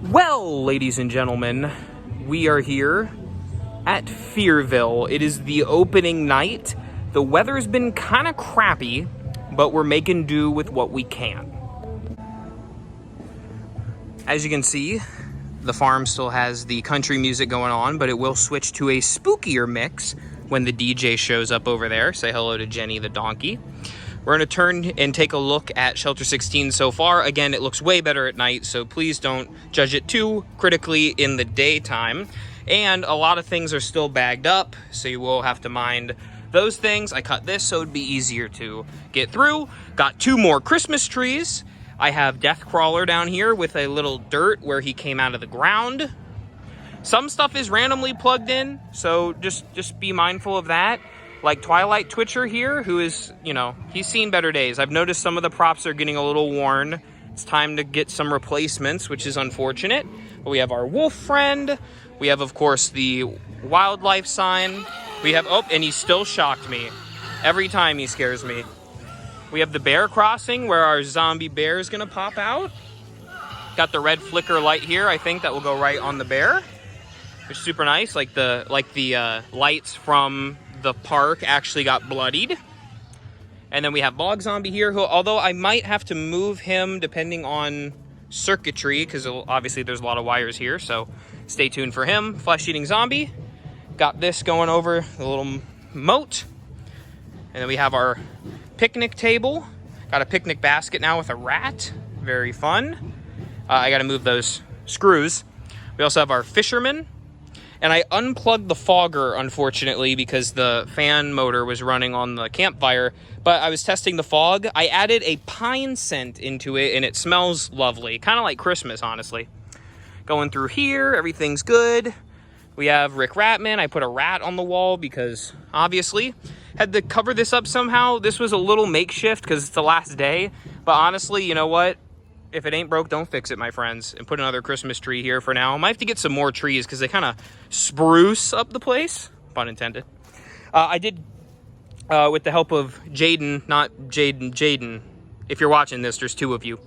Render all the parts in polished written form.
Well, ladies and gentlemen, we are here at Fearville. It is the opening night. The weather's been kind of crappy, but we're making do with what we can. As you can see, the farm still has the country music going on, but it will switch to a spookier mix when the DJ shows up over there. Say hello to Jenny the donkey. We're going to turn and take a look at Shelter 16 so far. Again, it looks way better at night, so please don't judge it too critically in the daytime. And a lot of things are still bagged up, so you will have to mind those things. I cut this so it'd be easier to get through. Got 2 more Christmas trees. I have Death Crawler down here with a little dirt where he came out of the ground. Some stuff is randomly plugged in, so just be mindful of that. Like Twilight Twitcher here, who is, you know, he's seen better days. I've noticed some of the props are getting a little worn. It's time to get some replacements, which is unfortunate. But we have our wolf friend. We have, of course, the wildlife sign. We have, oh, and he still shocked me. Every time he scares me. We have the bear crossing where our zombie bear is gonna pop out. Got the red flicker light here, I think that will go right on the bear. Which is super nice, like the lights from the park actually got bloodied. And then we have Bog Zombie here, who, although I might have to move him depending on circuitry, because obviously there's a lot of wires here, so stay tuned for him. Flesh-eating zombie. Got this going over the little moat. And then we have our picnic table. Got a picnic basket now with a rat. Very fun. I gotta move those screws. We also have our fisherman. And I unplugged the fogger, unfortunately, because the fan motor was running on the campfire. But I was testing the fog. I added a pine scent into it, and it smells lovely. Kind of like Christmas, honestly. Going through here, everything's good. We have Rick Ratman. I put a rat on the wall because, obviously, had to cover this up somehow. This was a little makeshift because it's the last day. But honestly, you know what? If it ain't broke, don't fix it, my friends. And put another Christmas tree here for now. I might have to get some more trees because they kind of spruce up the place. Pun intended. I did, with the help of Jaden, not Jaden. If you're watching this, there's 2 of you.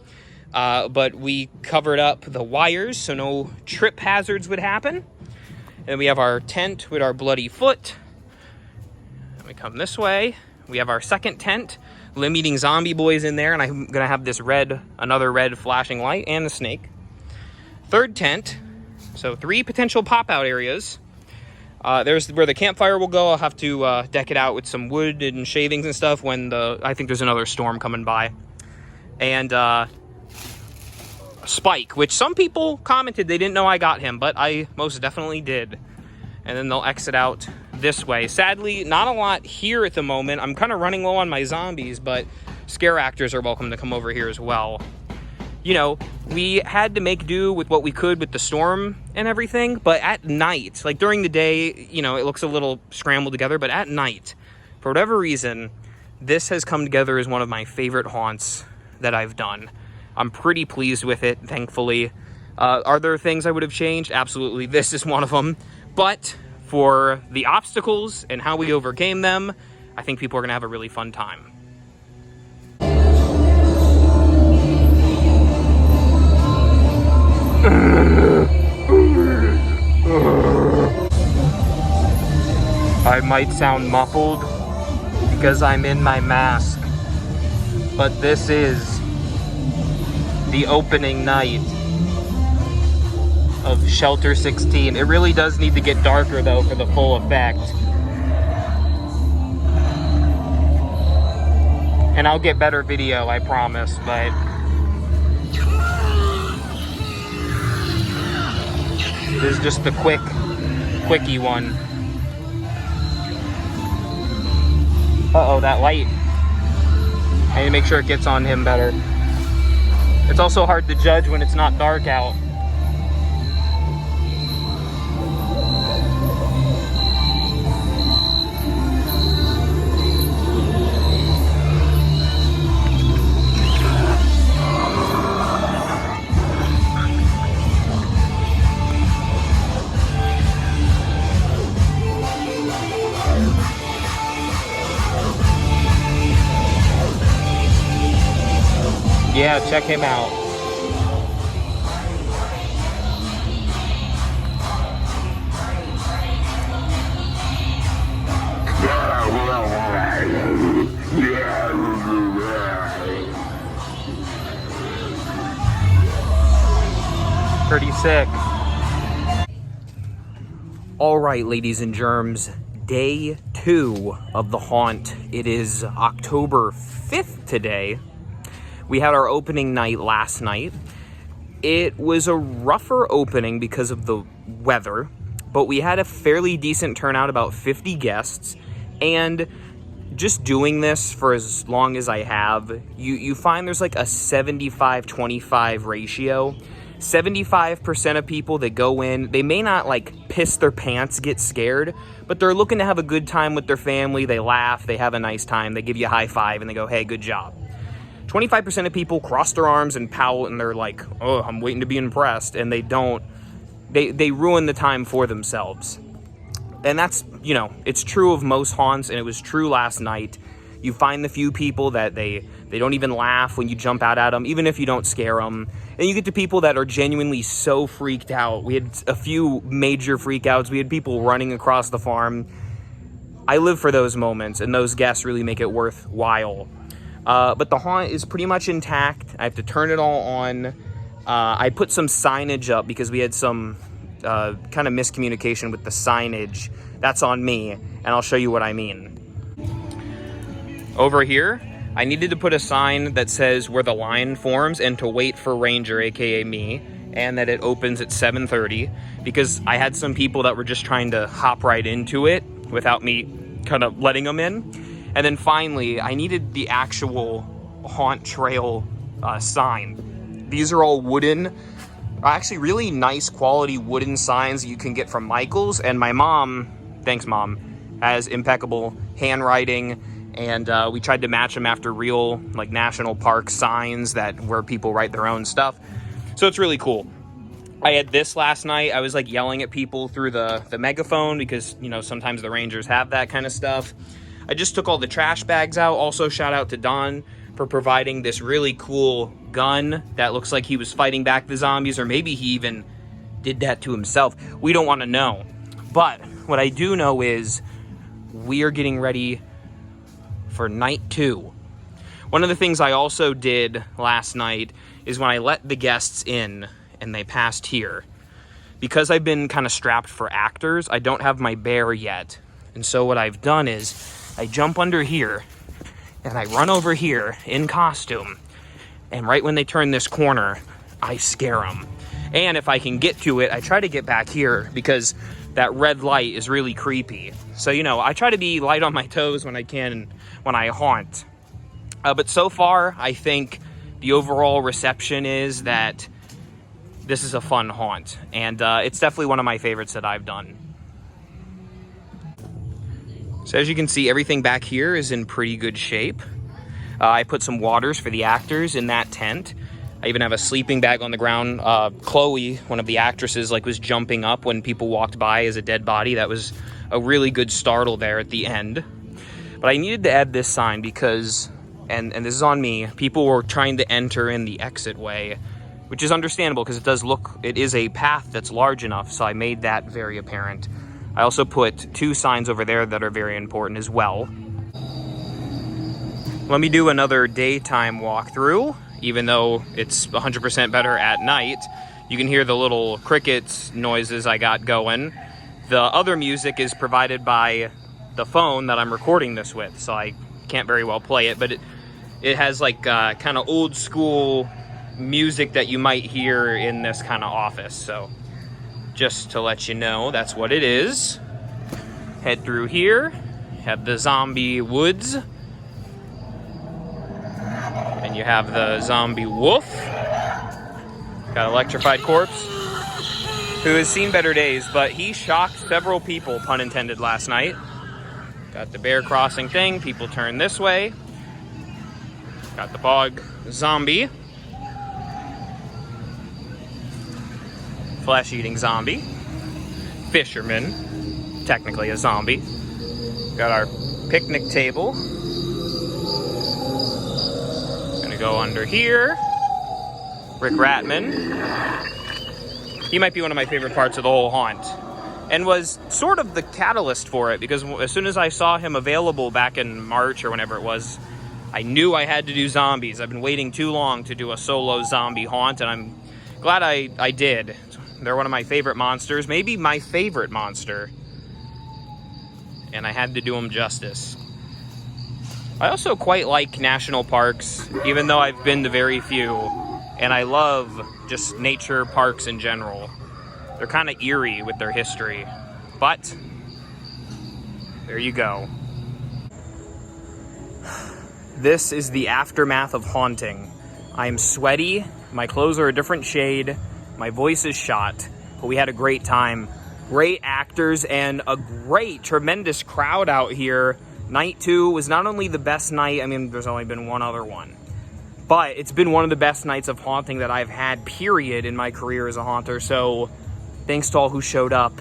But we covered up the wires so no trip hazards would happen. And we have our tent with our bloody foot. And we come this way. We have our second tent. Limb-eating zombie boys in there, and I'm gonna have this another red flashing light and a snake. Third tent, so 3 potential pop-out areas. There's where the campfire will go. I'll have to deck it out with some wood and shavings and stuff when I think there's another storm coming by. And Spike, which some people commented they didn't know I got him, but I most definitely did. And then they'll exit out this way. Sadly, not a lot here at the moment. I'm kind of running low on my zombies, but scare actors are welcome to come over here as well. You know, we had to make do with what we could with the storm and everything, but at night, like during the day, you know, it looks a little scrambled together, but at night, for whatever reason, this has come together as one of my favorite haunts that I've done. I'm pretty pleased with it, thankfully. Are there things I would have changed? Absolutely. This is one of them. But for the obstacles and how we overcame them, I think people are going to have a really fun time. I might sound muffled because I'm in my mask, but this is the opening night of Shelter 16. It really does need to get darker though for the full effect. And I'll get better video, I promise, but this is just the quickie one. Uh-oh, that light. I need to make sure it gets on him better. It's also hard to judge when it's not dark out. Yeah, check him out. Pretty sick. All right, ladies and germs, day 2 of the haunt. It is October 5th today. We had our opening night last night. It was a rougher opening because of the weather, but we had a fairly decent turnout, about 50 guests, and just doing this for as long as I have, you find there's like a 75-25 ratio. 75% of people that go in, they may not like piss their pants, get scared, but they're looking to have a good time with their family. They laugh, they have a nice time, they give you a high five, and they go, hey, good job. 25% of people cross their arms and pout, and they're like, oh, I'm waiting to be impressed, and they don't. They ruin the time for themselves. And that's, you know, it's true of most haunts, and it was true last night. You find the few people that they don't even laugh when you jump out at them, even if you don't scare them. And you get to people that are genuinely so freaked out. We had a few major freakouts. We had people running across the farm. I live for those moments, and those guests really make it worthwhile. But the haunt is pretty much intact. I have to turn it all on. I put some signage up because we had some kind of miscommunication with the signage. That's on me, and I'll show you what I mean. Over here, I needed to put a sign that says where the line forms and to wait for Ranger, aka me, and that it opens at 7:30, because I had some people that were just trying to hop right into it without me kind of letting them in. And then finally, I needed the actual haunt trail sign. These are all wooden, actually really nice quality wooden signs that you can get from Michael's. And my mom, thanks Mom, has impeccable handwriting. And we tried to match them after real like national park signs where people write their own stuff. So it's really cool. I had this last night. I was like yelling at people through the megaphone because, you know, sometimes the Rangers have that kind of stuff. I just took all the trash bags out. Also, shout out to Don for providing this really cool gun that looks like he was fighting back the zombies, or maybe he even did that to himself. We don't want to know. But what I do know is we are getting ready for night 2. One of the things I also did last night is when I let the guests in and they passed here, because I've been kind of strapped for actors, I don't have my bear yet. And so what I've done is I jump under here and I run over here in costume, and right when they turn this corner, I scare them. And if I can get to it, I try to get back here because that red light is really creepy. So, you know, I try to be light on my toes when I can when I haunt. But so far, I think the overall reception is that this is a fun haunt. And it's definitely one of my favorites that I've done. So as you can see, everything back here is in pretty good shape. I put some waters for the actors in that tent. I even have a sleeping bag on the ground. Chloe, one of the actresses, was jumping up when people walked by as a dead body. That was a really good startle there at the end. But I needed to add this sign because, and this is on me, people were trying to enter in the exit way, which is understandable because it is a path that's large enough, so I made that very apparent. I also put 2 signs over there that are very important as well. Let me do another daytime walkthrough. Even though it's 100% better at night, you can hear the little crickets noises I got going. The other music is provided by the phone that I'm recording this with, so I can't very well play it, but it has kind of old school music that you might hear in this kind of office. So just to let you know, that's what it is. Head through here, have the zombie woods. And you have the zombie wolf. Got electrified corpse, who has seen better days, but he shocked several people, pun intended, last night. Got the bear crossing thing. People turn this way. Got the bog zombie. Flesh-eating zombie. Fisherman. Technically a zombie. Got our picnic table. go under here. Rick Ratman. He might be one of my favorite parts of the whole haunt, and was sort of the catalyst for it, because as soon as I saw him available back in March or whenever it was, I knew I had to do zombies. I've been waiting too long to do a solo zombie haunt, and I'm glad I did. They're one of my favorite monsters, maybe my favorite monster, and I had to do them justice. I also quite like national parks, even though I've been to very few, and I love just nature parks in general. They're kind of eerie with their history, but there you go. This is the aftermath of haunting. I am sweaty, my clothes are a different shade, my voice is shot, but we had a great time. Great actors and a great, tremendous crowd out here. Night 2 was not only the best night, I mean, there's only been one other one, but it's been one of the best nights of haunting that I've had, period, in my career as a haunter. So thanks to all who showed up.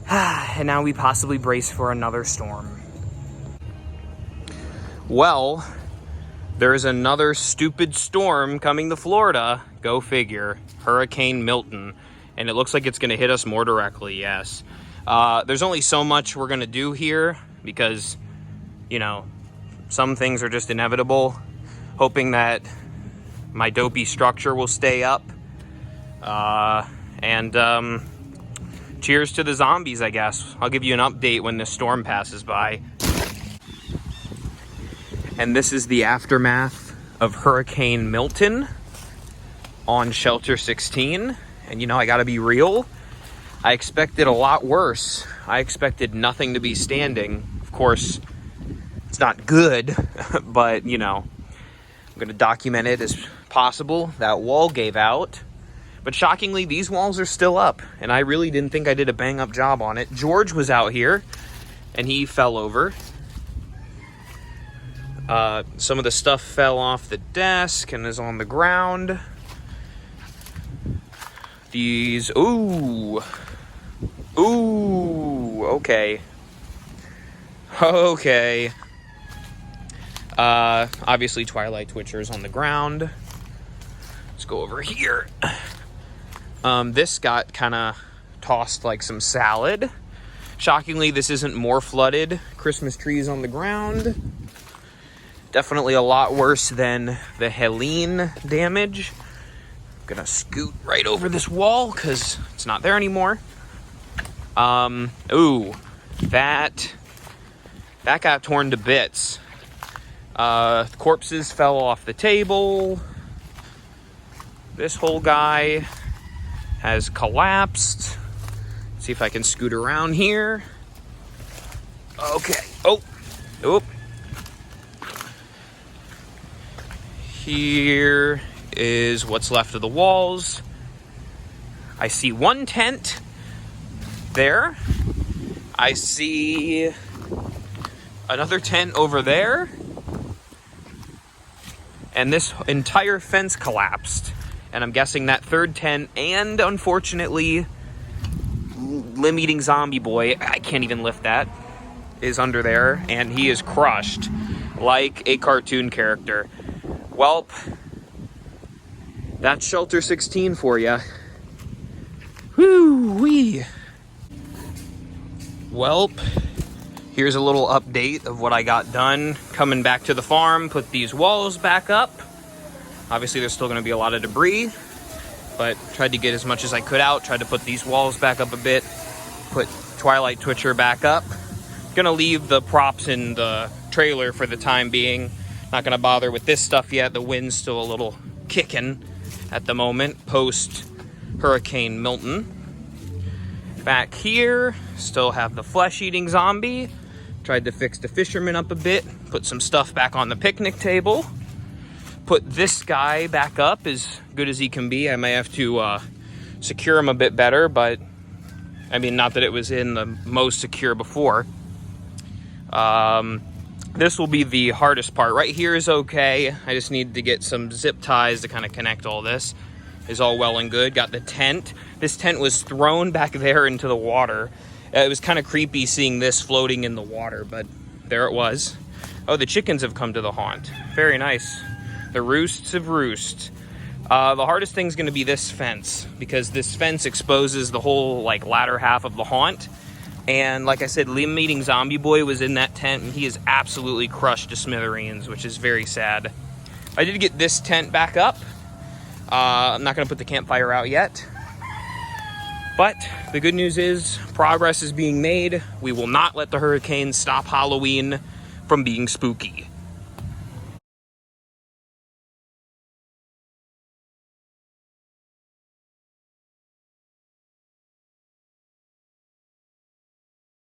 And now we possibly brace for another storm. Well, there's another stupid storm coming to Florida. Go figure. Hurricane Milton. And it looks like it's going to hit us more directly, yes. There's only so much we're going to do here because, you know, some things are just inevitable. Hoping that my dopey structure will stay up. Cheers to the zombies, I guess. I'll give you an update when this storm passes by. And this is the aftermath of Hurricane Milton on Shelter 16. And you know, I gotta be real. I expected a lot worse. I expected nothing to be standing. Of course, it's not good, but you know, I'm gonna document it as possible. That wall gave out. But shockingly, these walls are still up. And I really didn't think I did a bang up job on it. George was out here and he fell over. Some of the stuff fell off the desk and is on the ground. These, ooh, okay. Obviously Twilight Twitcher's on the ground. Let's go over here. This got kind of tossed like some salad. Shockingly, this isn't more flooded. Christmas trees on the ground. Definitely a lot worse than the Helene damage. I'm gonna scoot right over this wall because it's not there anymore. Ooh, that got torn to bits. Corpses fell off the table. This whole guy has collapsed. Let's see if I can scoot around here. Okay. Oh. Here is what's left of the walls. I see one tent there. I see another tent over there. And this entire fence collapsed. And I'm guessing that third tent and, unfortunately, limb-eating zombie boy, I can't even lift that, is under there. And he is crushed like a cartoon character. Welp, that's Shelter 16 for you. Woo-wee. Welp, here's a little update of what I got done. Coming back to the farm, put these walls back up. Obviously, there's still going to be a lot of debris, but tried to get as much as I could out. Tried to put these walls back up a bit. Put Twilight Twitcher back up. Gonna leave the props in the trailer for the time being. Not gonna bother with this stuff yet. The wind's still a little kicking at the moment, post Hurricane Milton. Back here, still have the flesh-eating zombie. Tried to fix the fisherman up a bit. Put some stuff back on the picnic table. Put this guy back up as good as he can be. I may have to secure him a bit better, but I mean, not that it was in the most secure before. This will be the hardest part. Right here is okay. I just need to get some zip ties to kind of connect all this. Is all well and good. Got the tent. This tent was thrown back there into the water. It was kind of creepy seeing this floating in the water, but there it was. Oh, the chickens have come to the haunt. Very nice. The roosts of roost. The hardest thing is going to be this fence, because this fence exposes the whole like latter half of the haunt. And like I said, Limb Eating Zombie Boy was in that tent, and he is absolutely crushed to smithereens, which is very sad. I did get this tent back up. I'm not going to put the campfire out yet. But the good news is progress is being made. We will not let the hurricanes stop Halloween from being spooky.